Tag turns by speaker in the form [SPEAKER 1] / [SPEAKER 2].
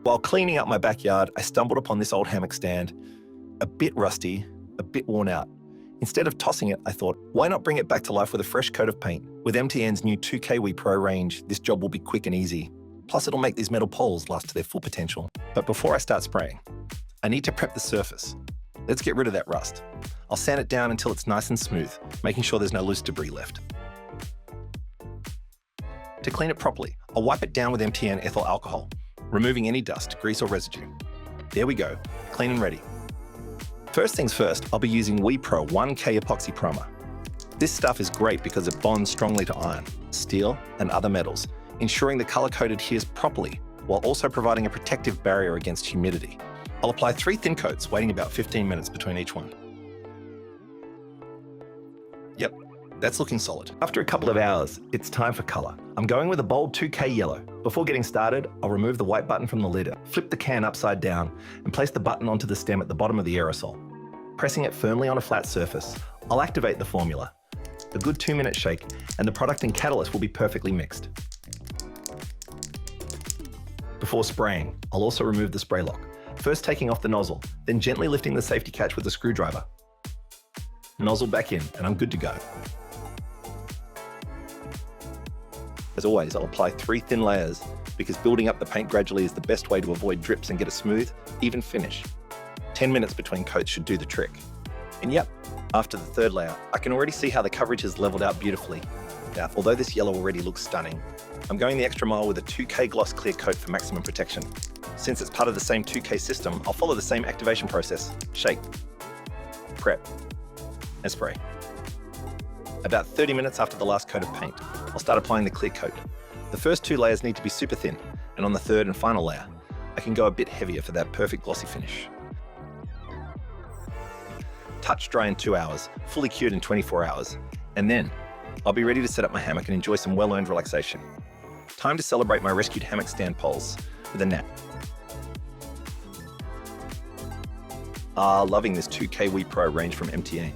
[SPEAKER 1] While cleaning up my backyard, I stumbled upon this old hammock stand, a bit rusty, a bit worn out. Instead of tossing it, I thought, why not bring it back to life with a fresh coat of paint? With MTN's new 2K WEPRO range, this job will be quick and easy. Plus, it'll make these metal poles last to their full potential. But before I start spraying, I need to prep the surface. Let's get rid of that rust. I'll sand it down until it's nice and smooth, making sure there's no loose debris left. To clean it properly, I'll wipe it down with MTN ethyl alcohol, removing any dust, grease or residue. There we go, clean and ready. First things first, I'll be using WEPRO 1K epoxy primer. This stuff is great because it bonds strongly to iron, steel and other metals, ensuring the color coat adheres properly while also providing a protective barrier against humidity. I'll apply 3 thin coats, waiting about 15 minutes between each one. Yep, that's looking solid. After a couple of hours, it's time for color. I'm going with a bold 2K yellow. Before getting started, I'll remove the white button from the lid, flip the can upside down, and place the button onto the stem at the bottom of the aerosol. Pressing it firmly on a flat surface, I'll activate the formula. A good 2-minute shake, and the product and catalyst will be perfectly mixed. Before spraying, I'll also remove the spray lock, first taking off the nozzle, then gently lifting the safety catch with a screwdriver. Nozzle back in, and I'm good to go. As always, I'll apply 3 thin layers because building up the paint gradually is the best way to avoid drips and get a smooth, even finish. 10 minutes between coats should do the trick. And yep, after the 3rd layer, I can already see how the coverage has leveled out beautifully. Now, although this yellow already looks stunning, I'm going the extra mile with a 2K gloss clear coat for maximum protection. Since it's part of the same 2K system, I'll follow the same activation process: shake, prep, and spray. About 30 minutes after the last coat of paint, I'll start applying the clear coat. The first 2 layers need to be super thin, and on the 3rd and final layer, I can go a bit heavier for that perfect glossy finish. Touch dry in 2 hours, fully cured in 24 hours, and then I'll be ready to set up my hammock and enjoy some well-earned relaxation. Time to celebrate my rescued hammock stand poles with a nap. Loving this 2K WEPRO range from MTN.